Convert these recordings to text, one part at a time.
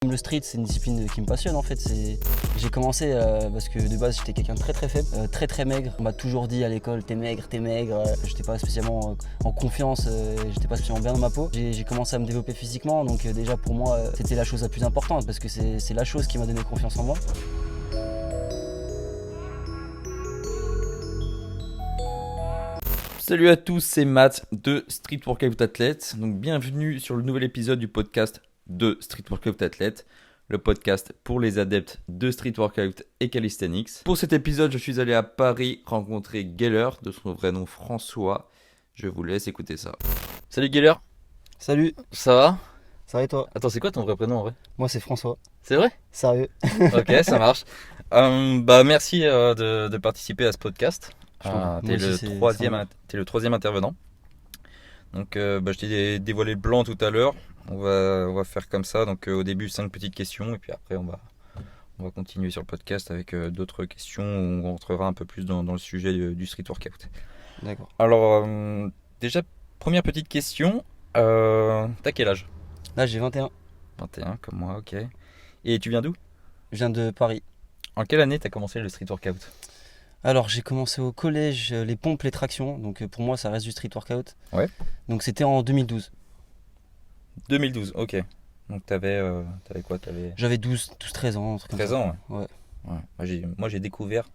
Le street, c'est une discipline qui me passionne en fait. J'ai commencé parce que de base j'étais quelqu'un de très faible, très maigre. On m'a toujours dit à l'école t'es maigre. J'étais pas spécialement en confiance, j'étais pas spécialement bien dans ma peau. J'ai commencé à me développer physiquement, donc déjà pour moi c'était la chose la plus importante parce que c'est la chose qui m'a donné confiance en moi. Salut à tous, c'est Matt de Street Workout Athlete. Donc bienvenue sur le nouvel épisode du podcast de Street Workout Athlete, le podcast pour les adeptes de Street Workout et Calisthenics. Pour cet épisode, je suis allé à Paris rencontrer Geller, de son vrai nom François. Je vous laisse écouter ça. Salut Geller. Salut, Ça va? ça va et toi? Attends, c'est quoi ton vrai prénom en vrai? Moi c'est François. C'est vrai? Sérieux? Ok, ça marche. Merci de participer à ce podcast. T'es le troisième intervenant. Donc je t'ai dévoilé le plan tout à l'heure. On va faire comme ça. Donc au début 5 petites questions et puis après on va continuer sur le podcast avec d'autres questions où on rentrera un peu plus dans le sujet du street workout. D'accord. Alors déjà première petite question. T'as quel âge? Là j'ai 21. 21 comme moi, ok. Et tu viens d'où? Je viens de Paris. En quelle année t'as commencé le street workout? Alors j'ai commencé au collège les pompes, les tractions, donc pour moi ça reste du street workout. Ouais. Donc c'était en 2012. 2012, ok. Donc t'avais quoi? J'avais 12-13 ans, un truc comme 13 ça. ans, Ouais. ouais. Moi j'ai découvert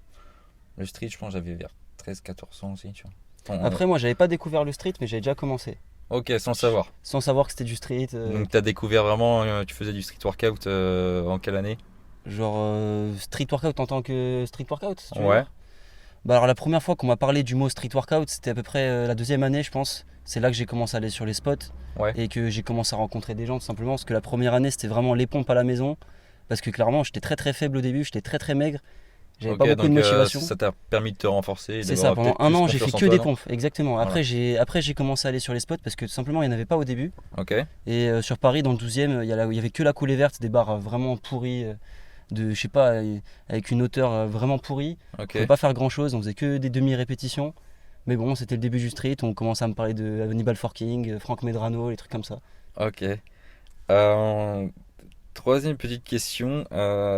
le street, je pense que j'avais vers 13-14 ans aussi, tu vois. Après moi j'avais pas découvert le street mais j'avais déjà commencé. Ok, sans le savoir. Sans savoir que c'était du street. Donc t'as découvert vraiment, tu faisais du street workout en quelle année? Street workout en tant que street workout si tu veux Ouais. dire. Bah alors la première fois qu'on m'a parlé du mot street workout c'était à peu près la deuxième année je pense. C'est là que j'ai commencé à aller sur les spots Ouais. et que j'ai commencé à rencontrer des gens tout simplement parce que la première année c'était vraiment les pompes à la maison parce que clairement j'étais très faible au début, j'étais très maigre, j'avais Ok, pas beaucoup donc, de motivation. ça t'a permis de te renforcer. Et C'est d'avoir ça, pendant peut-être un plus an j'ai fait confiance en que toi, des non? pompes, exactement. Après j'ai commencé à aller sur les spots parce que tout simplement il n'y en avait pas au début. Ok. Et sur Paris dans le 12e il y avait que la coulée verte, des bars vraiment pourris, je sais pas, avec une hauteur vraiment pourrie. On Ok. pouvait pas faire grand chose, on faisait que des demi-répétitions. Mais bon, c'était le début du street, on commençait à me parler de Hannibal Forking, Frank Medrano, les trucs comme ça. Ok. Troisième petite question,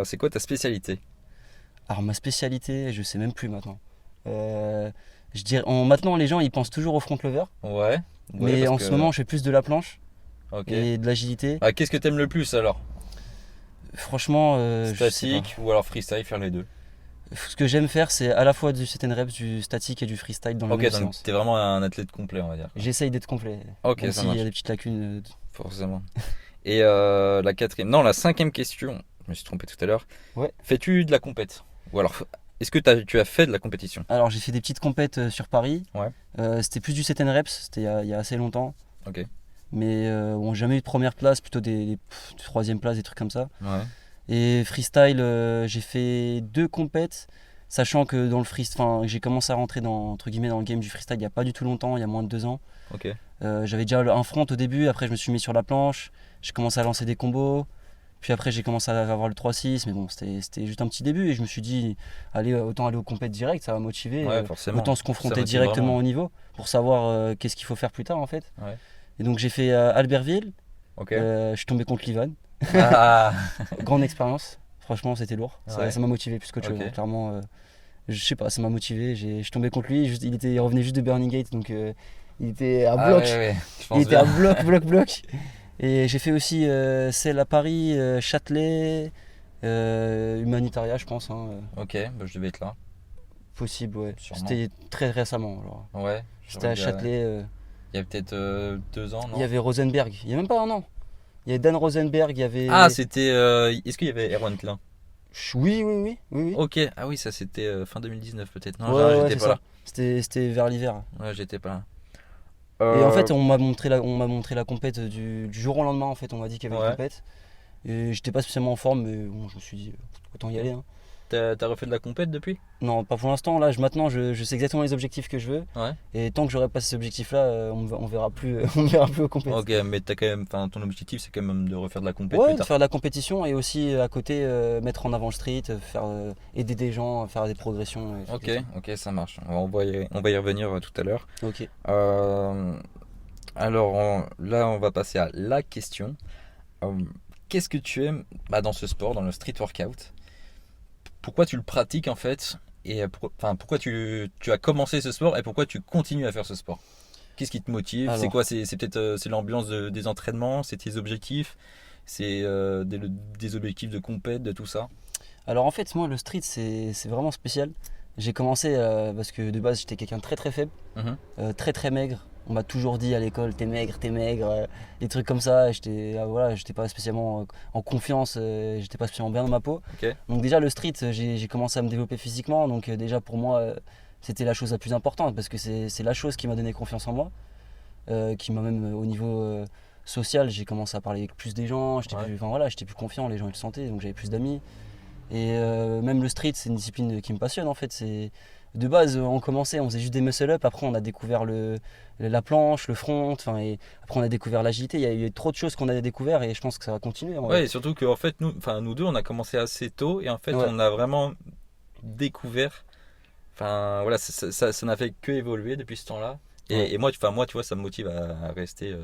c'est quoi ta spécialité? Alors ma spécialité, je sais même plus maintenant. Je dirais, maintenant les gens ils pensent toujours au front lever, Ouais. mais parce en que- ce moment je fais plus de la planche Ok. et de l'agilité. Qu'est-ce que t'aimes le plus alors? Franchement, je sais pas. Statique ou alors freestyle, faire les deux? Ce que j'aime faire c'est à la fois du set and reps, du statique et du freestyle dans la Ok, même donc séance. t'es vraiment un athlète complet, on va dire. J'essaye d'être complet, Ok, même ça s'il y marche. a des petites lacunes. Forcément. Et la cinquième question, je me suis trompé tout à l'heure. Ouais. Fais-tu de la compète? Ou alors, est-ce que tu as fait de la compétition? Alors j'ai fait des petites compètes sur Paris. Ouais. C'était plus du set and reps, c'était il y a assez longtemps. Ok. Mais bon, jamais eu de première place, plutôt des troisième place, des trucs comme ça. Ouais. Et freestyle, j'ai fait 2 compètes, sachant que dans le freestyle, j'ai commencé à rentrer entre guillemets dans le game du freestyle il n'y a pas du tout longtemps, il y a moins de 2 ans. Ok. J'avais déjà un front au début, après je me suis mis sur la planche, j'ai commencé à lancer des combos, puis après j'ai commencé à avoir le 3-6, mais bon c'était juste un petit début et je me suis dit allez, autant aller aux compètes direct, ça va motiver, Ouais, forcément. autant se Ça confronter motive directement vraiment. au niveau pour savoir qu'est-ce qu'il faut faire plus tard en fait. Ouais. Et donc j'ai fait Albertville, Ok. je suis tombé contre Livan, Ah. grande expérience, franchement c'était lourd, Ouais. ça m'a motivé plus qu'autre chose, Ok. hein. Clairement je sais pas, ça m'a motivé, je suis tombé contre lui, il revenait juste de Burning Gate donc il était à bloc. Ouais. Je pense Il était à bien. bloc. Et j'ai fait aussi celle à Paris, Châtelet, Humanitaria, je pense. Hein, Ok, je devais être là. possible, ouais. Sûrement. C'était très récemment. Genre. Ouais. C'était à Châtelet. Il y a peut-être 2 ans, non? Il y avait Rosenberg. Il y a même pas un an. Il y avait Dan Rosenberg. Il y avait. Ah, c'était. Est-ce qu'il y avait Erwan Klein? Oui. Ok. Ah oui, ça c'était fin 2019 peut-être. Non, Ouais, j'étais c'est pas ça. là. C'était vers l'hiver. Ouais, j'étais pas là. Et en fait, on m'a montré la compète du jour au lendemain. En fait, on m'a dit qu'il y avait Ouais. une compète. Et j'étais pas spécialement en forme, mais bon, je me suis dit autant y aller. Hein. T'as refait de la compète depuis? Non, pas pour l'instant. Là, maintenant, je sais exactement les objectifs que je veux. Ouais. Et tant que j'aurai pas ces objectifs-là, on verra plus, on verra plus aux compétitions. Ok, mais t'as quand même, ton objectif c'est quand même de refaire de la compète Ouais, plus de tard. faire de la compétition et aussi à côté mettre en avant le street, faire aider des gens à faire des progressions. Et des trucs comme Ok, ça marche. On va y revenir tout à l'heure. ça. Ok. Alors là, on va passer à la question. qu'est-ce que tu aimes dans ce sport, dans le street workout? Pourquoi tu le pratiques en fait? Et pourquoi tu as commencé ce sport et pourquoi tu continues à faire ce sport? Qu'est-ce qui te motive? Alors, C'est quoi? C'est peut-être c'est l'ambiance des entraînements, c'est tes objectifs, c'est des objectifs de compète, de tout ça? alors en fait, moi, le street, c'est vraiment spécial. J'ai commencé parce que de base, j'étais quelqu'un de très très faible, Mhm. très très maigre. On m'a toujours dit à l'école, t'es maigre, des trucs comme ça. Voilà, j'étais pas spécialement en confiance, j'étais pas spécialement bien dans ma peau. Ok. Donc déjà le street, j'ai commencé à me développer physiquement. Donc déjà pour moi, c'était la chose la plus importante parce que c'est la chose qui m'a donné confiance en moi, qui m'a même au niveau social, j'ai commencé à parler avec plus des gens. Ouais. J'étais plus confiant, les gens ils le sentaient, donc j'avais plus d'amis. Et même le street, c'est une discipline qui me passionne en fait. De base, on commençait, on faisait juste des muscle-up. Après, on a découvert la planche, le front. Et après, on a découvert l'agilité. Il y a eu trop de choses qu'on a découvert et je pense que ça va continuer. Ouais, et surtout que en fait, nous deux, on a commencé assez tôt et en fait, Ouais. on a vraiment découvert. Enfin, voilà, ça n'a fait que évoluer depuis ce temps-là. Ouais. Et moi, tu vois, ça me motive à rester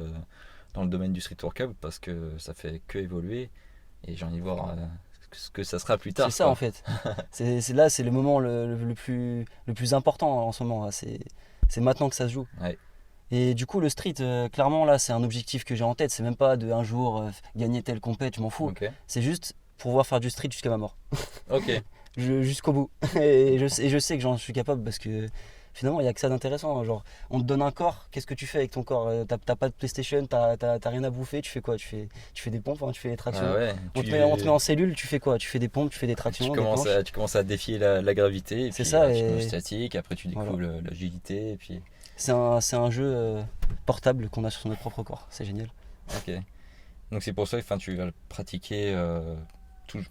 dans le domaine du street workout parce que ça fait que évoluer et j'ai envie de voir ce que ça sera plus tard. C'est ça quoi. en fait. Là, c'est le moment le plus important en ce moment. Là. C'est maintenant que ça se joue. Ouais. Et du coup, le street, clairement, là, c'est un objectif que j'ai en tête. C'est même pas de un jour gagner telle compète, je m'en fous. Ok. C'est juste pouvoir faire du street jusqu'à ma mort. Ok. Jusqu'au bout. Et je sais que j'en suis capable parce que finalement, il n'y a que ça d'intéressant. Genre, on te donne un corps, qu'est-ce que tu fais avec ton corps? T'as pas de PlayStation, t'as rien à bouffer, tu fais quoi? Tu fais des pompes, hein, tu fais des tractions. Ah ouais. On te met en cellule, tu fais quoi? Tu fais des pompes, tu fais des tractions. Tu des planches. commences à défier la gravité. Et C'est puis, ça, tu et- commences statique. Après, tu découvres Voilà. l'agilité. Et puis, C'est un jeu portable qu'on a sur notre propre corps. C'est génial. ok. Donc c'est pour ça que tu vas le pratiquer. Tu le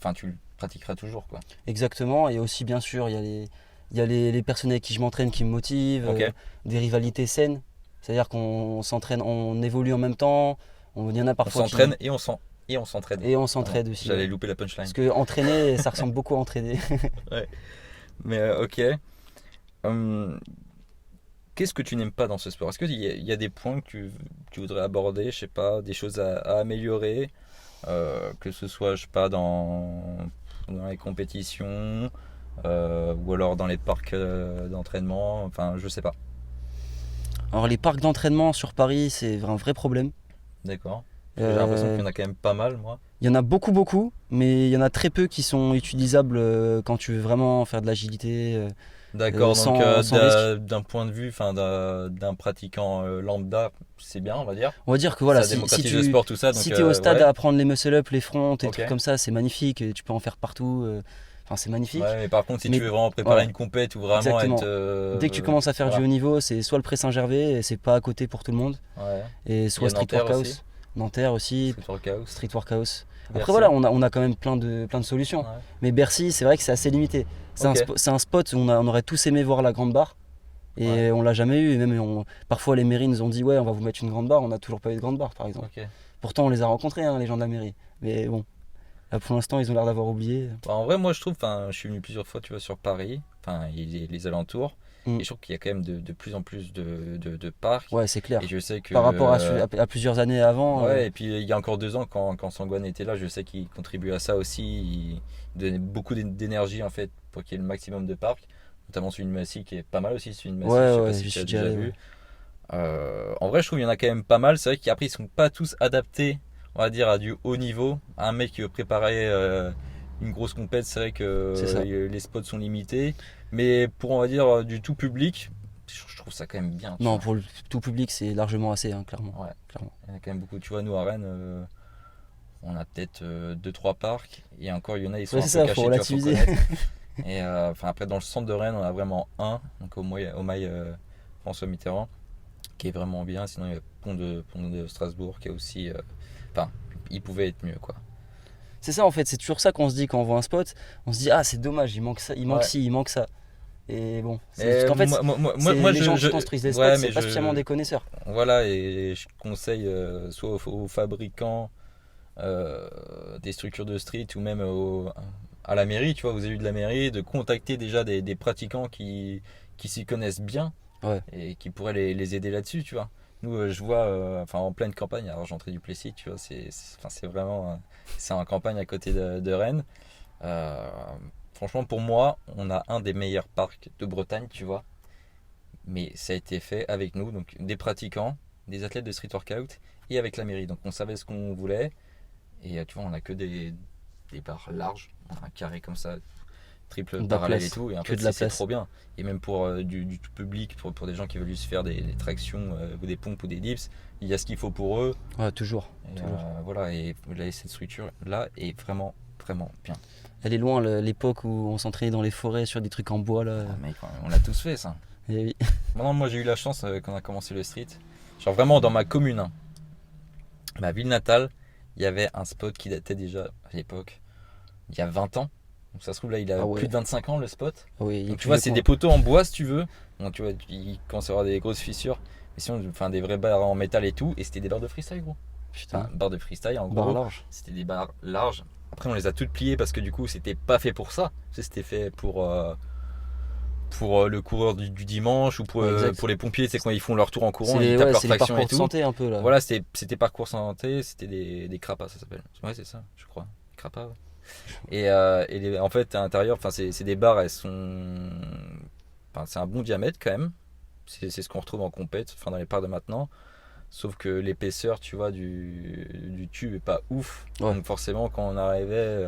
pratiqueras toujours, quoi. Exactement. Et aussi, bien sûr, il y a les personnes avec qui je m'entraîne qui me motivent. Ok. Des rivalités saines. C'est-à-dire qu'on s'entraîne, on évolue en même temps. Il y en a On parfois s'entraîne et on s'entraide. Et on s'entraide aussi. J'allais Ouais. louper la punchline. Parce que entraîner, ça ressemble beaucoup à entraîner. Mais ok. Hum, Qu'est-ce que tu n'aimes pas dans ce sport? Est-ce qu'il y a des points que tu voudrais aborder, je sais pas, des choses à améliorer, que ce soit, je sais pas, dans les compétitions, ou alors dans les parcs d'entraînement, enfin, je sais pas. Alors les parcs d'entraînement sur Paris, c'est un vrai problème. D'accord. J'ai l'impression qu'il y en Euh, a quand même pas mal, moi. Il y en a beaucoup, mais il y en a très peu qui sont utilisables quand tu veux vraiment faire de l'agilité. D'accord, sans- donc sans risque. d'un point de vue, enfin, d'un pratiquant lambda, c'est bien, on va dire. On va dire que voilà, Ça démocratise le sport, tout ça. Donc, si tu es au stade ouais. à apprendre les muscle-up, les fronts, des Ok. trucs comme ça, c'est magnifique. Et tu peux en faire partout. Enfin, c'est magnifique. Ouais, mais par contre, si Mais- tu veux vraiment préparer voilà. une compète ou vraiment Exactement. être. Dès que tu commences à faire voilà. du haut niveau, c'est soit le pré Saint-Gervais, et c'est pas à côté pour tout le monde, Ouais. et soit Il y a Street Nanterre Workhouse. aussi. Nanterre aussi, Street Workout. Street Workhouse. Après Bercy. voilà, on a quand même plein de solutions. Ouais. Mais Bercy, c'est vrai que c'est assez limité. C'est Ok. c'est un spot où on aurait tous aimé voir la grande barre. Et Ouais. on l'a jamais eu. Et même parfois les mairies nous ont dit ouais, on va vous mettre une grande barre. On n'a toujours pas eu de grande barre par exemple. Ok. Pourtant on les a rencontrés, hein, les gens de la mairie. Mais bon, là, pour l'instant ils ont l'air d'avoir oublié. Bah, en vrai, moi, je trouve, je suis venu plusieurs fois, tu vois, sur Paris, les alentours, Mm. et je trouve qu'il y a quand même de plus en plus de parcs. Ouais, c'est clair. Et je sais que. Par rapport à plusieurs années avant. Ouais, et puis il y a encore 2 ans, quand Sangwan était là, je sais qu'il contribuait à ça aussi. Il donnait beaucoup d'énergie en fait pour qu'il y ait le maximum de parcs, notamment celui de Massy qui est pas mal aussi. Celui de Massy, Ouais, je sais ouais, pas si j'y tu as suis déjà déjà allé, vu. ouais. En vrai, je trouve qu'il y en a quand même pas mal. C'est vrai qu'après, ils sont pas tous adaptés, on va dire, à du haut niveau. Un mec qui veut préparer une grosse compète, c'est vrai que C'est ça. les spots sont limités. Mais pour, on va dire, du tout public, je trouve ça quand même bien. tu Non, vois. pour le tout public, c'est largement assez, hein, clairement. Ouais. Clairement. Il y en a quand même beaucoup. Tu vois, nous à Rennes, on a peut-être 2-3 parcs. Et encore, il y en a, ils sont Ouais, un c'est peu ça, faut cachés, tu vois, faut relativiser. connaître. Et après, dans le centre de Rennes, on a vraiment un, donc au mail François Mitterrand, qui est vraiment bien. Sinon, il y a Pont de Strasbourg, qui est aussi. Il pouvait être mieux, quoi. C'est ça en fait, c'est toujours ça qu'on se dit quand on voit un spot. On se dit ah c'est dommage, il manque ça, il manque Ouais. ci, il manque ça. Et bon, Et en fait, moi, les gens qui construisent les spots, ouais, c'est mais pas spécialement des connaisseurs. Voilà, et je conseille soit aux fabricants des structures de street ou même à la mairie, tu vois, aux élus de la mairie, de contacter déjà des pratiquants qui s'y connaissent bien Ouais. et qui pourraient les aider là-dessus, tu vois. Nous, je vois, en pleine campagne, alors j'entrais du Plessis, tu vois, c'est vraiment, c'est en campagne à côté de Rennes. Euh, Franchement, pour moi, on a un des meilleurs parcs de Bretagne, tu vois. Mais ça a été fait avec nous, donc des pratiquants, des athlètes de street workout et avec la mairie. Donc on savait ce qu'on voulait. Et tu vois, on a que des barres larges, un carré comme ça, triple parallèle et tout. Et en fait, c'est trop bien. Et même pour du tout public, pour des gens qui veulent juste faire des tractions ou des pompes ou des dips, il y a ce qu'il faut pour eux. Ouais, toujours. Voilà, et là, cette structure-là est vraiment, vraiment bien. Elle est loin, l'époque où on s'entraînait dans les forêts sur des trucs en bois. Là. Ah, mec, on l'a tous fait, ça. Et oui. Maintenant, moi, j'ai eu la chance quand on a commencé le street. Genre vraiment dans ma commune, hein, ma ville natale, il y avait un spot qui datait déjà à l'époque, il y a 20 ans. Donc ça se trouve là, il a plus de 25 ans le spot. Oui, donc tu vois, c'est des poteaux en bois si tu veux. Donc tu vois, il commence à avoir des grosses fissures. Mais sinon, enfin des vraies barres en métal et tout. Et c'était des barres de freestyle, gros. Putain. Barres de freestyle en gros. C'était des barres larges. Après, on les a toutes pliées parce que du coup, c'était pas fait pour ça. C'était fait pour le coureur du dimanche ou pour les pompiers, c'est quand ils font leur tour en courant, ils tapent leur traction et tout. Santé un peu là. Voilà, c'était parcours santé, c'était des crapas, ça s'appelle. Ouais, c'est ça, je crois. Des crapas. Ouais. Et en fait, à l'intérieur, c'est des barres, elles sont. Enfin, c'est un bon diamètre quand même. C'est ce qu'on retrouve en compète, dans les parcs de maintenant. Sauf que l'épaisseur, tu vois, du tube est pas ouf. Ouais. Donc forcément, quand on arrivait,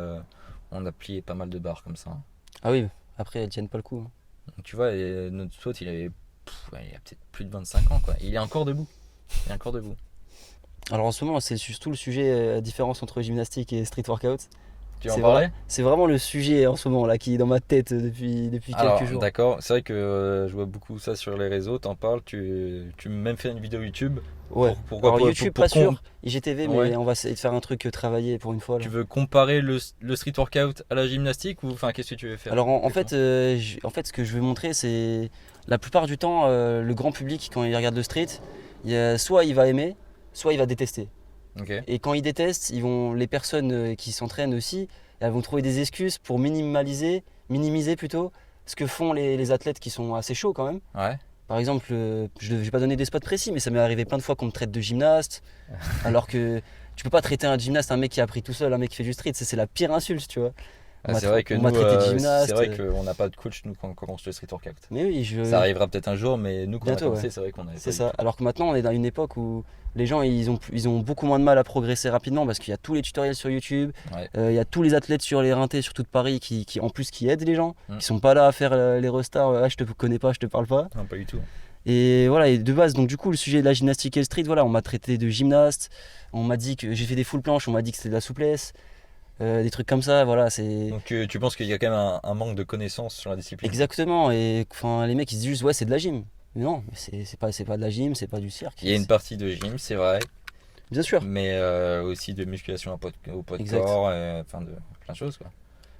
on a plié pas mal de barres comme ça. Ah oui, après elles tiennent pas le coup. Hein. Donc, tu vois, notre spot, il a peut-être plus de 25 ans, quoi. Il est encore debout. Alors en ce moment, c'est surtout le sujet, la différence entre gymnastique et street workout. Tu en parlais ? C'est vraiment le sujet en ce moment là qui est dans ma tête depuis quelques jours. D'accord, c'est vrai que je vois beaucoup ça sur les réseaux, t'en parles, tu m'as même fait une vidéo YouTube. Ouais, pourquoi YouTube pas sûr, IGTV, mais on va essayer de faire un truc travaillé pour une fois. Là. Tu veux comparer le street workout à la gymnastique ou qu'est-ce que tu veux faire ? Alors en fait, ce que je veux montrer, c'est la plupart du temps, le grand public quand il regarde le street, soit il va aimer, soit il va détester. Okay. Et quand ils détestent, les personnes qui s'entraînent aussi, elles vont trouver des excuses pour minimiser plutôt ce que font les athlètes qui sont assez chauds quand même. Ouais. Par exemple, je ne vais pas donner des spots précis, mais ça m'est arrivé plein de fois qu'on me traite de gymnaste, alors que tu peux pas traiter un gymnaste, un mec qui a appris tout seul, un mec qui fait du street, c'est la pire insulte, tu vois. C'est vrai que nous, c'est vrai qu'on n'a pas de coach nous quand on commence le street workout. Mais oui, ça arrivera peut-être un jour, mais nous quand bientôt, on a commencé, c'est vrai qu'on avait. C'est ça. Alors que maintenant, on est dans une époque où les gens ils ont beaucoup moins de mal à progresser rapidement parce qu'il y a tous les tutoriels sur YouTube, il y a tous les athlètes sur les rintés sur toute Paris qui en plus qui aident les gens, qui sont pas là à faire les restarts, je te connais pas, je te parle pas. Non, pas du tout. Et voilà, et de base, donc du coup, le sujet de la gymnastique et le street, voilà, on m'a traité de gymnaste, on m'a dit que j'ai fait des full planches, on m'a dit que c'était de la souplesse. Des trucs comme ça, voilà, c'est. Donc tu penses qu'il y a quand même un manque de connaissances sur la discipline ? Exactement, et les mecs ils se disent juste ouais c'est de la gym. Mais non, c'est pas de la gym, c'est pas du cirque. Il y a une partie de gym, c'est vrai. Bien sûr. Mais aussi de musculation au poids de corps, de plein de choses quoi.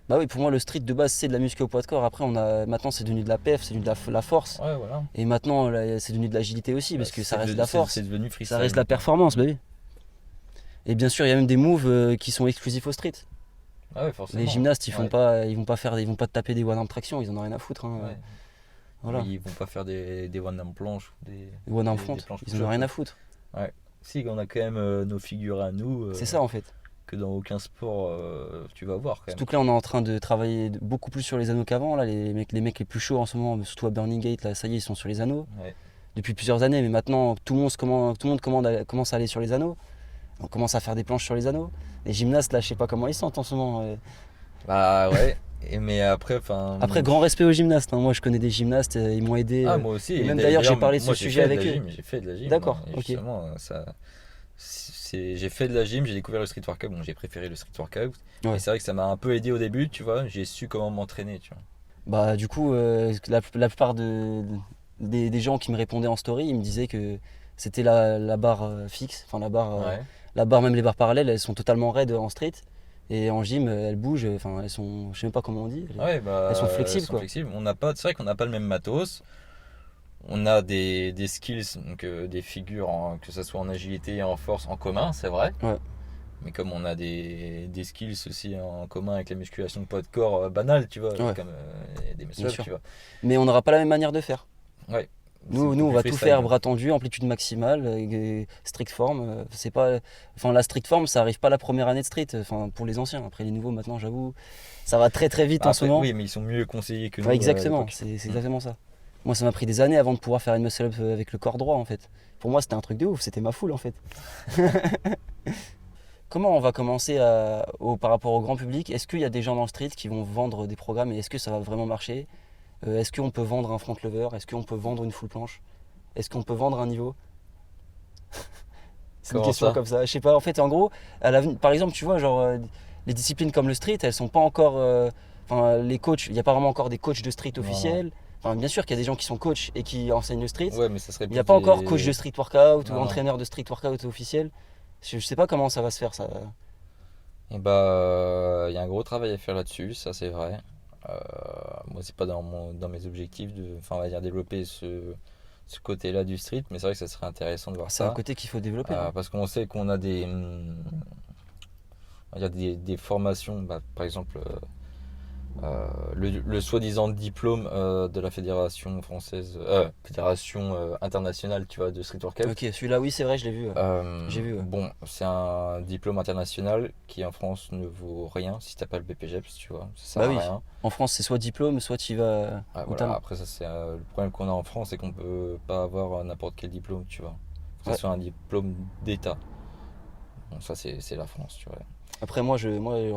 Bah oui, pour moi le street de base c'est de la muscu au poids de corps. Après maintenant c'est devenu de la PF, c'est devenu de la force. Ouais, voilà. Et maintenant c'est devenu de l'agilité aussi parce que ça reste de la force. C'est devenu freestyle. Ça reste de la performance, bah oui. Et bien sûr il y a même des moves qui sont exclusifs au street. Ah ouais, forcément. Les gymnastes ils vont pas te taper des one arm traction, ils en ont rien à foutre. Hein. Ouais. Voilà. Ils vont pas faire des one arm planches ou des one arm front, ils en ont rien à foutre. Ouais. Si on a quand même nos figures à nous. C'est ça en fait. Que dans aucun sport tu vas voir quand même. Surtout que là on est en train de travailler beaucoup plus sur les anneaux qu'avant. Là les mecs les plus chauds en ce moment, surtout à Burning Gate, là ça y est ils sont sur les anneaux. Ouais. Depuis plusieurs années, mais maintenant tout le monde commence à aller sur les anneaux. On commence à faire des planches sur les anneaux. Les gymnastes là je sais pas comment ils sentent en ce moment. Bah ouais. Mais après, grand respect aux gymnastes. Hein. Moi, je connais des gymnastes, ils m'ont aidé. Ah, moi aussi. Et même d'ailleurs, j'ai parlé de ce sujet avec eux. J'ai fait de la gym. D'accord. Justement, j'ai fait de la gym, j'ai découvert le street workout. Bon, j'ai préféré le street workout. Ouais. Et c'est vrai que ça m'a un peu aidé au début, tu vois. J'ai su comment m'entraîner, tu vois. Bah, du coup, la plupart des gens qui me répondaient en story, ils me disaient que c'était la barre fixe, enfin la barre, même les barres parallèles, elles sont totalement raides en street. Et en gym, elles bougent, elles sont, je sais même pas comment on dit, elles sont flexibles. Flexibles. C'est vrai qu'on n'a pas le même matos. On a des skills, donc des figures, que ce soit en agilité et en force en commun, c'est vrai. Ouais. Mais comme on a des skills aussi en commun avec la musculation de poids de corps banale, tu vois, comme des muscle-ups, tu vois. Mais on n'aura pas la même manière de faire. Ouais. Nous, on va tout faire bras tendu, amplitude maximale, strict form. C'est pas, enfin, la strict form, ça arrive pas la première année de street. Enfin, pour les anciens. Après les nouveaux, maintenant, j'avoue, ça va très très vite en ce moment. Oui, mais ils sont mieux conseillés que nous. Exactement, c'est exactement ça. Moi, ça m'a pris des années avant de pouvoir faire une muscle-up avec le corps droit, en fait. Pour moi, c'était un truc de ouf. C'était ma foule, en fait. Comment on va commencer par rapport au grand public? Est-ce qu'il y a des gens dans le street qui vont vendre des programmes et est-ce que ça va vraiment marcher? Est-ce qu'on peut vendre un front lever? Est-ce qu'on peut vendre une full planche? Est-ce qu'on peut vendre un niveau? C'est une question comme ça. Je sais pas. En fait, en gros, par exemple, tu vois, genre, les disciplines comme le street, elles sont pas encore. Les coachs, il n'y a pas vraiment encore des coachs de street officiels. Enfin, bien sûr qu'il y a des gens qui sont coachs et qui enseignent le street. Ouais, mais ça serait il n'y a pas encore coach de street workout ou entraîneur de street workout officiel. Je sais pas comment ça va se faire, ça. Et bah, il y a un gros travail à faire là-dessus, ça c'est vrai. Moi, c'est pas dans mes objectifs de, on va dire, développer ce côté-là du street, mais c'est vrai que ça serait intéressant de voir ça. C'est un côté qu'il faut développer. Parce qu'on sait qu'on a des formations, par exemple, le soi-disant diplôme de la fédération française, fédération internationale, tu vois, de street workout. Ok, celui-là, oui, c'est vrai, je l'ai vu. J'ai vu. Bon, c'est un diplôme international qui en France ne vaut rien si t'as pas le BPGEPS, tu vois. Ça sert à rien. En France, c'est soit diplôme, soit tu y vas. Voilà. Après, ça, c'est le problème qu'on a en France, c'est qu'on peut pas avoir n'importe quel diplôme, tu vois. Que ce soit un diplôme d'État. Bon, ça, c'est la France, tu vois. Après, moi,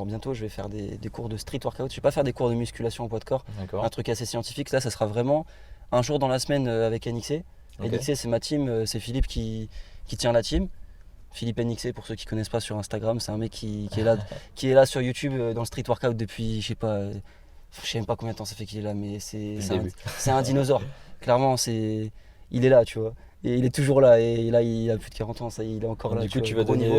bientôt, je vais faire des cours de street workout. Je vais pas faire des cours de musculation au poids de corps. D'accord. Un truc assez scientifique. Là, ça sera vraiment un jour dans la semaine avec NXC. Okay. NXC, c'est ma team. C'est Philippe qui tient la team. Philippe NXC, pour ceux qui connaissent pas sur Instagram, c'est un mec qui est là sur YouTube dans le street workout depuis, je sais même pas combien de temps ça fait qu'il est là, mais c'est un dinosaure. Clairement, il est là, tu vois. Et il est toujours là, et là il a plus de 40 ans, ça il est encore là. Du coup, tu vas donner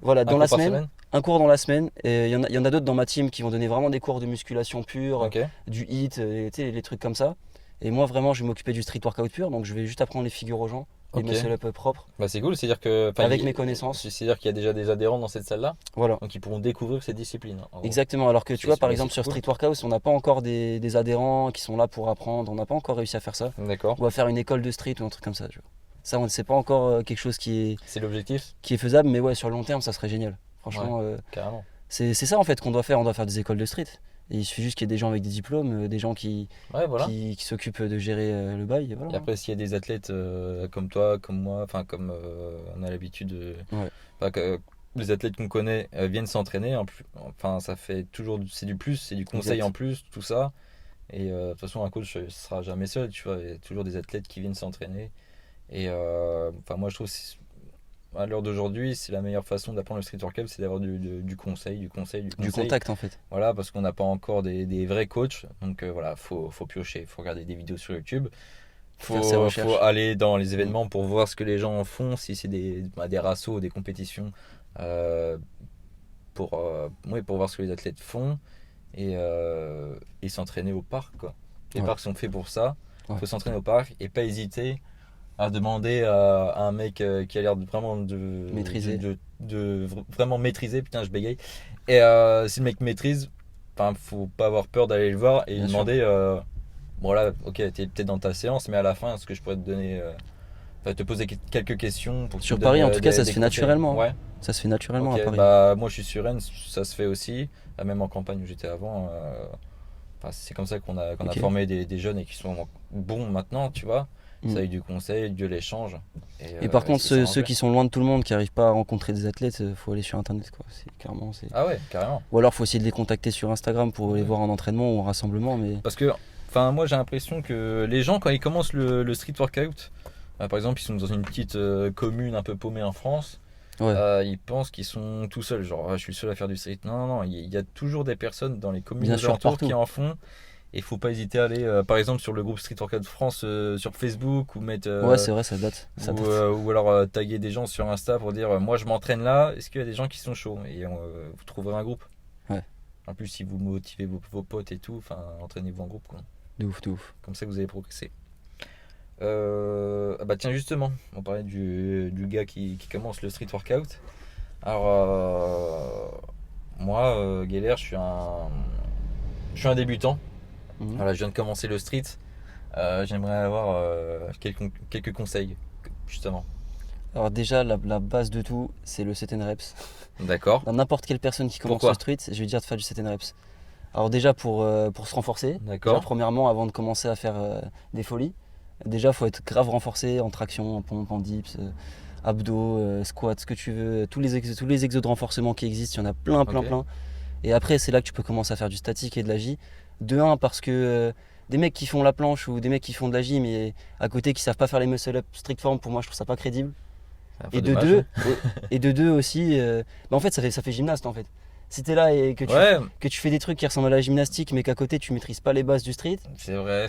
voilà, dans la semaine, un cours dans la semaine. Et il y en a d'autres dans ma team qui vont donner vraiment des cours de musculation pure, du HIIT, les trucs comme ça. Et moi, vraiment, je vais m'occuper du street workout pur, donc je vais juste apprendre les figures aux gens, les muscle-up propres. Bah, c'est cool, c'est-à-dire que. Avec mes connaissances. C'est-à-dire qu'il y a déjà des adhérents dans cette salle-là. Voilà. Donc ils pourront découvrir cette discipline. Exactement, alors que tu vois, par exemple, sur Street Workout, on n'a pas encore des adhérents qui sont là pour apprendre, on n'a pas encore réussi à faire ça. D'accord. On va faire une école de street ou un truc comme ça, tu vois. Ça, c'est pas encore quelque chose qui est. C'est l'objectif. Qui est faisable, mais ouais, sur le long terme, ça serait génial. Franchement, carrément. C'est ça en fait qu'on doit faire. On doit faire des écoles de street. Et il suffit juste qu'il y ait des gens avec des diplômes, des gens qui s'occupent de gérer le bail. Et, voilà. Et après, s'il y a des athlètes comme toi, comme moi, enfin comme on a l'habitude, les athlètes qu'on connaît viennent s'entraîner. Enfin, ça fait toujours, c'est du plus, c'est du conseil en plus, tout ça. Et de toute façon, un coach ne sera jamais seul, tu vois. Il y a toujours des athlètes qui viennent s'entraîner. Et moi, je trouve à l'heure d'aujourd'hui, c'est la meilleure façon d'apprendre le street workout, c'est d'avoir du conseil. Du contact en fait. Voilà, parce qu'on n'a pas encore des vrais coachs. Donc voilà, faut piocher, faut regarder des vidéos sur YouTube. Faut aller dans les événements pour voir ce que les gens font, si c'est des rassos, des compétitions, pour voir ce que les athlètes font et s'entraîner au parc, quoi. Les parcs sont faits pour ça. Il faut s'entraîner au parc et pas hésiter à demander à un mec qui a l'air vraiment maîtriser. de vraiment maîtriser, putain je bégaye, et si le mec maîtrise, faut pas avoir peur d'aller le voir et lui demander voilà, ok, t'es peut-être dans ta séance, mais à la fin, est-ce que je pourrais te donner te poser quelques questions pour sur Paris, en tout cas, ça se fait naturellement. Ouais. Ça se fait naturellement à Paris. Moi je suis sur Rennes, ça se fait aussi, même en campagne où j'étais avant. C'est comme ça qu'on a formé des jeunes et qui sont bons maintenant, tu vois. Ça a eu du conseil, de l'échange. Et par contre, ceux qui sont loin de tout le monde, qui n'arrivent pas à rencontrer des athlètes, faut aller sur internet, quoi. Clairement, ah ouais, carrément. Ou alors faut essayer de les contacter sur Instagram pour les voir en entraînement ou en rassemblement. Mais... Parce que moi j'ai l'impression que les gens, quand ils commencent le street workout, par exemple ils sont dans une petite commune un peu paumée en France, ils pensent qu'ils sont tout seuls, genre je suis le seul à faire du street. Non, il y a toujours des personnes dans les communes alentours qui en font. Et il faut pas hésiter à aller par exemple sur le groupe Street Workout France sur Facebook ou mettre ouais, c'est vrai, ça date. Ou alors taguer des gens sur Insta pour dire moi je m'entraîne là, est-ce qu'il y a des gens qui sont chauds, et vous trouverez un groupe. En plus, si vous motivez vos potes et tout, entraînez-vous en groupe, quoi. De ouf. Comme ça vous allez progresser. Tiens, justement, on parlait du gars qui commence le street workout. Alors moi Geller, je suis un débutant. Voilà, je viens de commencer le street. J'aimerais avoir quelques conseils, justement. Alors déjà, la base de tout, c'est le set and reps. D'accord. Dans n'importe quelle personne qui commence le street, je vais dire de faire du set and reps. Alors déjà pour se renforcer, déjà, premièrement avant de commencer à faire des folies, déjà il faut être grave renforcé en traction, en pompe, en dips, abdos, squats, ce que tu veux, tous les exos de renforcement qui existent, il y en a plein. Et après c'est là que tu peux commencer à faire du statique et de la J. De 1 parce que des mecs qui font la planche ou des mecs qui font de la J mais à côté qui savent pas faire les muscle up strict form, pour moi je trouve ça pas crédible. Et de deux aussi, en fait ça fait gymnaste en fait. Si t'es là et que tu fais des trucs qui ressemblent à la gymnastique mais qu'à côté tu maîtrises pas les bases du street, c'est vrai.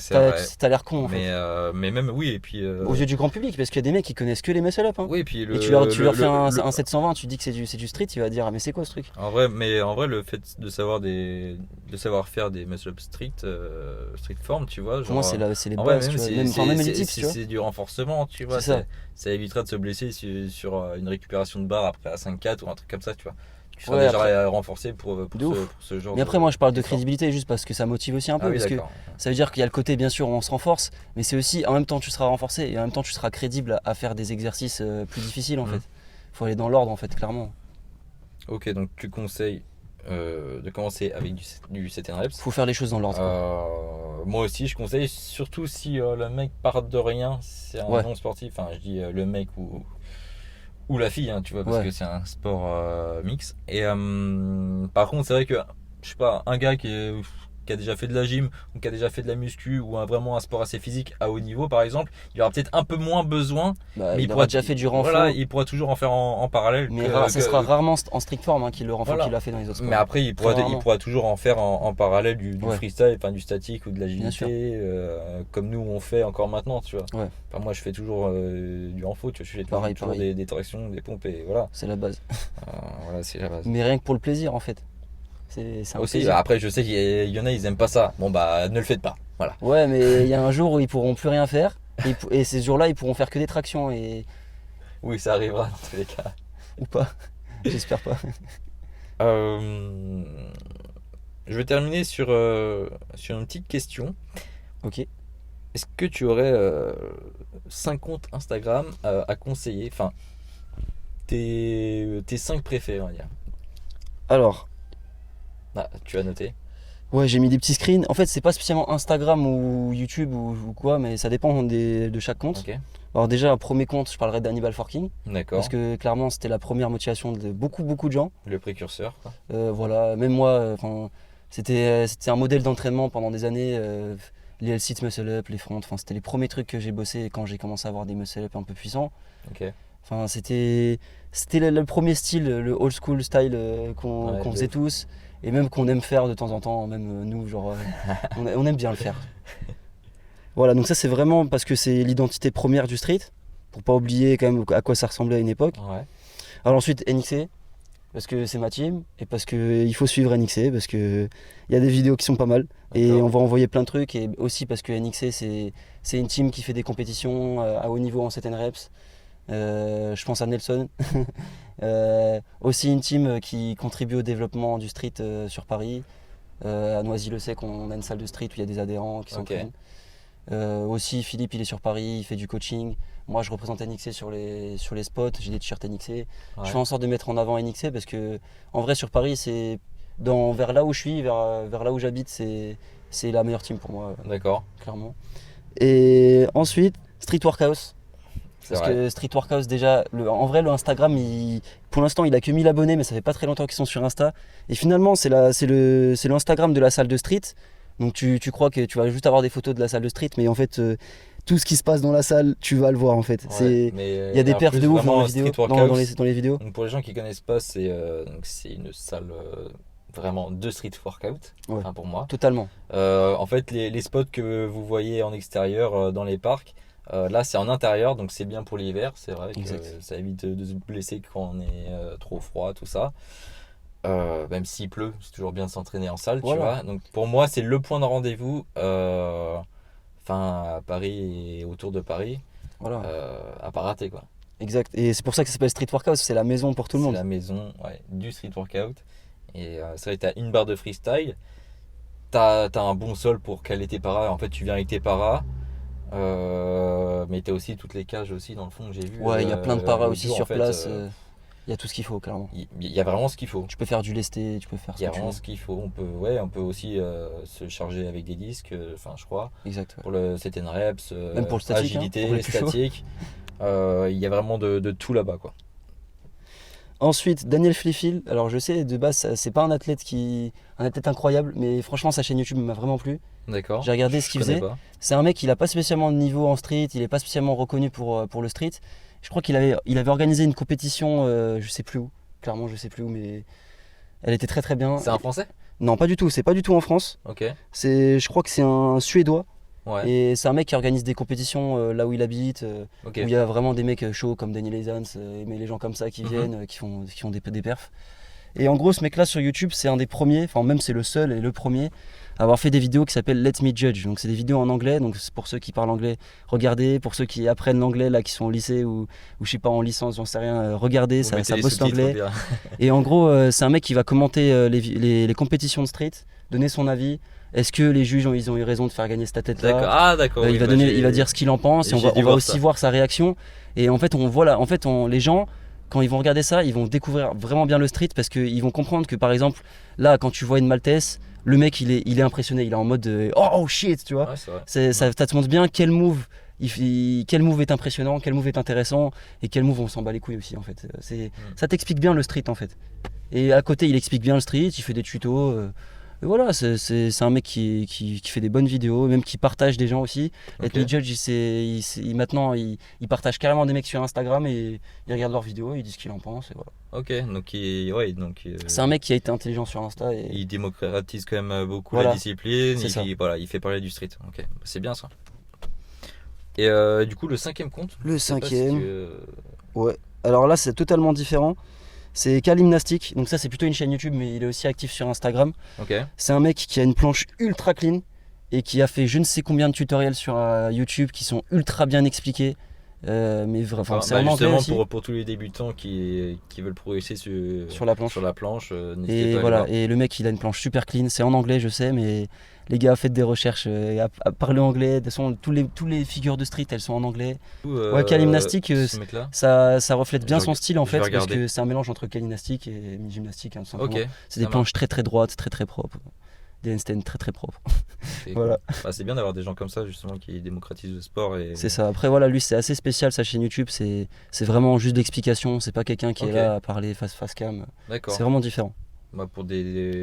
T'as l'air con en fait. Mais même oui, et puis aux yeux du grand public, parce qu'il y a des mecs qui connaissent que les muscle up. Oui, et puis tu leur fais un 720, tu dis que c'est du street, il va dire ah mais c'est quoi ce truc. En vrai le fait de savoir faire des muscle up street form, tu vois. Pour moi c'est les bases, même les tips, tu vois. C'est du renforcement, tu vois. Ça évitera de se blesser sur une récupération de barre après à 5-4 ou un truc comme ça, tu vois. Tu seras déjà renforcé pour ce genre. Mais après, moi je parle de crédibilité juste parce que ça motive aussi un peu. Parce que ça veut dire qu'il y a le côté, bien sûr, on se renforce, mais c'est aussi en même temps tu seras renforcé et en même temps tu seras crédible à faire des exercices plus difficiles en fait. Faut aller dans l'ordre en fait, clairement. Ok, donc tu conseilles de commencer avec du set and reps. Faut faire les choses dans l'ordre. Moi aussi, je conseille, surtout si le mec part de rien, c'est un non sportif. Enfin, je dis le mec ou la fille, hein, tu vois, parce que c'est un sport mix. Et par contre, c'est vrai que, je sais pas, un gars qui a déjà fait de la gym ou qui a déjà fait de la muscu ou vraiment un sport assez physique à haut niveau, par exemple, il aura peut-être un peu moins besoin. Mais il aura déjà fait du renfort. Voilà, il pourra toujours en faire en parallèle. Mais ce sera rarement en strict form qu'il le renfort qu'il a fait dans les autres sports. Mais après, il pourra toujours en faire en parallèle du freestyle, enfin, du statique ou de l'agilité, comme nous on fait encore maintenant, tu vois. Enfin, moi je fais toujours du renfort, tu vois, je fais toujours des tractions, des pompes et voilà. C'est la base. Voilà, c'est la base. Mais rien que pour le plaisir en fait. C'est aussi, plaisir. Après je sais qu'il y en a ils aiment pas ça. Bon bah ne le faites pas. Voilà. Ouais, mais il y a un jour où ils pourront plus rien faire et ces jours-là ils pourront faire que des tractions et. Oui, ça arrivera dans tous les cas. Ou pas. J'espère pas. Je vais terminer sur une petite question. Ok. Est-ce que tu aurais 5 comptes Instagram à conseiller, enfin tes 5 préférés, on va dire. Alors, tu as noté. Ouais, j'ai mis des petits screens. En fait, c'est pas spécialement Instagram ou YouTube ou quoi, mais ça dépend de chaque compte. Okay. Alors déjà, premier compte, je parlerai d'Hannibal Forking. D'accord. Parce que clairement, c'était la première motivation de beaucoup de gens. Le précurseur, quoi. Voilà, même moi, c'était un modèle d'entraînement pendant des années. Les L6 muscle up, les fronts, c'était les premiers trucs que j'ai bossé quand j'ai commencé à avoir des muscle up un peu puissants. Ok. Enfin, c'était le premier style, le old school style qu'on faisait tous. Et même qu'on aime faire de temps en temps, même nous, genre, on aime bien le faire. Voilà, donc ça c'est vraiment parce que c'est l'identité première du street, pour pas oublier quand même à quoi ça ressemblait à une époque. Ouais. Alors ensuite NXC, parce que c'est ma team, et parce qu'il faut suivre NXC, parce qu'il y a des vidéos qui sont pas mal, et on va envoyer plein de trucs, et aussi parce que NXC c'est une team qui fait des compétitions à haut niveau en set and reps. Je pense à Nelson. Aussi une team qui contribue au développement du street sur Paris. À Noisy-le-Sec, on a une salle de street où il y a des adhérents qui s'entraînent. Aussi Philippe, il est sur Paris, il fait du coaching. Moi je représente NXC sur les spots, j'ai des t-shirts NXC. Ouais. Je fais en sorte de mettre en avant NXC parce que en vrai sur Paris c'est vers là où je suis, vers là où j'habite, c'est la meilleure team pour moi. D'accord. Clairement. Et ensuite Street Workhouse. Parce que Street Workhouse déjà, en vrai le Instagram, pour l'instant il a que 1000 abonnés mais ça fait pas très longtemps qu'ils sont sur Insta. Et finalement c'est l'Instagram de la salle de street. Donc tu crois que tu vas juste avoir des photos de la salle de street mais en fait tout ce qui se passe dans la salle tu vas le voir en fait. Il y a des perfs de ouf dans les vidéos. Donc pour les gens qui connaissent pas c'est une salle vraiment de street workout, enfin pour moi. Totalement. En fait les spots que vous voyez en extérieur dans les parcs, là c'est en intérieur donc c'est bien pour l'hiver, c'est vrai que ça évite de se blesser quand on est trop froid, tout ça. Même s'il pleut, c'est toujours bien de s'entraîner en salle, tu vois. Donc pour moi c'est le point de rendez-vous à Paris et autour de Paris, à pas rater quoi. Exact, et c'est pour ça que ça s'appelle Street Workout, c'est la maison pour tout le monde. C'est la maison du street workout. Et c'est vrai que t'as une barre de freestyle, t'as un bon sol pour caler tes paras. En fait tu viens avec tes paras, Mais t'as aussi toutes les cages aussi dans le fond que j'ai vu. Ouais, il y a plein de paras aussi sur place. Il y a tout ce qu'il faut, clairement. Il y a vraiment ce qu'il faut. Tu peux faire du lesté, tu peux faire ce que tu veux. Il y a vraiment ce qu'il faut. On peut aussi se charger avec des disques, je crois. Exact. Ouais. Pour le set and reps, même pour le statique, agilité, pour statique. Il y a vraiment de tout là-bas, quoi. Ensuite, Daniel Flifil. Alors, je sais, de base, c'est pas un athlète incroyable, mais franchement, sa chaîne YouTube m'a vraiment plu. D'accord. J'ai regardé ce qu'il faisait. C'est un mec, il a pas spécialement de niveau en street, il est pas spécialement reconnu pour le street. Je crois qu'il avait organisé une compétition, je sais plus où, clairement je sais plus où, mais elle était très très bien. C'est un Français ? Non, pas du tout, c'est pas du tout en France. Ok. Je crois que c'est un Suédois. Ouais. Et c'est un mec qui organise des compétitions là où il habite, Okay. où il y a vraiment des mecs chauds comme Daniel Ezans, mais les gens comme ça qui viennent, qui font des perfs. Et en gros, ce mec là sur YouTube, c'est un des premiers, enfin même c'est le seul et le premier à avoir fait des vidéos qui s'appellent Let Me Judge. Donc c'est des vidéos en anglais, donc pour ceux qui parlent anglais, regardez. Pour ceux qui apprennent l'anglais là, qui sont au lycée ou je sais pas en licence, j'en sais rien, regardez, ça bosse l'anglais. Et en gros, c'est un mec qui va commenter les compétitions de street, donner son avis. Est-ce que les juges ils ont eu raison de faire gagner cette tête-là ? D'accord. Ah d'accord. Il va dire ce qu'il en pense et on va aussi voir sa réaction. Et en fait, les gens, quand ils vont regarder ça, ils vont découvrir vraiment bien le street parce qu'ils vont comprendre que par exemple, là, quand tu vois une Maltese, le mec il est impressionné, il est en mode oh shit, tu vois. Ouais, ça te montre bien quel move est impressionnant, quel move est intéressant et quel move on s'en bat les couilles aussi en fait. Ça t'explique bien le street en fait. Et à côté, il explique bien le street, il fait des tutos. Et voilà, c'est un mec qui fait des bonnes vidéos, même qui partage des gens aussi. Okay. Let Me Judge, maintenant, il partage carrément des mecs sur Instagram et il regarde leurs vidéos, il dit ce qu'il en pense et voilà. Ok, donc c'est un mec qui a été intelligent sur Insta. Et il démocratise quand même beaucoup la discipline, il fait parler du street. Ok, c'est bien ça. Et du coup, le 5e compte ? Le 5e, ouais. Alors là, c'est totalement différent. C'est Kalimnastic, donc ça c'est plutôt une chaîne YouTube mais il est aussi actif sur Instagram. Okay. C'est un mec qui a une planche ultra clean et qui a fait je ne sais combien de tutoriels sur YouTube qui sont ultra bien expliqués. Mais c'est vraiment justement pour tous les débutants qui veulent progresser sur la planche, et voilà, et le mec il a une planche super clean, c'est en anglais je sais, mais les gars faites des recherches à parler anglais. De toute façon, tous les figures de street elles sont en anglais. Kalimnastic, ça reflète bien son style en fait, parce que c'est un mélange entre Kalimnastic et gymnastique hein, okay, c'est des planches très très droites, très très propres, des handstands très très propres. Voilà. C'est bien d'avoir des gens comme ça justement qui démocratisent le sport. C'est ça. Après voilà, lui c'est assez spécial sa chaîne YouTube, c'est vraiment juste d'explication, c'est pas quelqu'un qui est là à parler face cam. D'accord. C'est vraiment différent.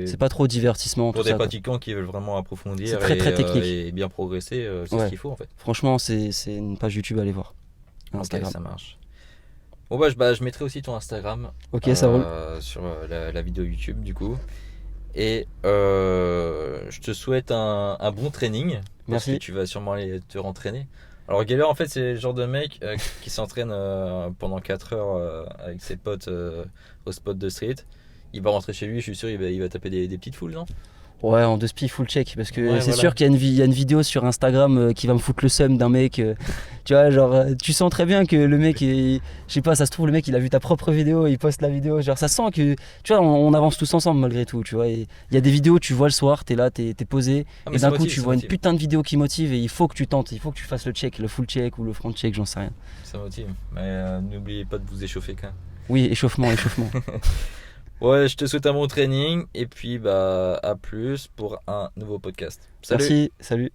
C'est pas trop divertissement. Pour des pratiquants qui veulent vraiment approfondir c'est très technique. Et bien progresser, c'est ce qu'il faut en fait. Franchement, c'est une page YouTube à aller voir. Instagram. Ok, ça marche. Bon je mettrai aussi ton Instagram. Ok, ça roule. Sur la vidéo YouTube du coup. Et je te souhaite un bon training. Parce Merci. que tu vas sûrement aller te rentraîner. Alors Geller en fait c'est le genre de mec qui s'entraîne pendant 4 heures avec ses potes au spot de street. Il va rentrer chez lui, je suis sûr il va taper des petites foules, non ? Ouais, en 2 spi full check, parce que c'est sûr qu'il y a une vidéo sur Instagram qui va me foutre le seum d'un mec. Tu vois, genre, tu sens très bien que le mec, je sais pas, ça se trouve, le mec il a vu ta propre vidéo, il poste la vidéo. Genre, ça sent que, tu vois, on avance tous ensemble malgré tout, tu vois. Il y a des vidéos, tu vois le soir, t'es là, t'es posé, et d'un coup, tu vois une putain de vidéo qui motive, et il faut que tu tentes, il faut que tu fasses le check, le full check ou le front check, j'en sais rien. Ça motive, mais n'oubliez pas de vous échauffer quand même. Oui, échauffement. Ouais, je te souhaite un bon training et puis à plus pour un nouveau podcast. Salut. Merci, salut.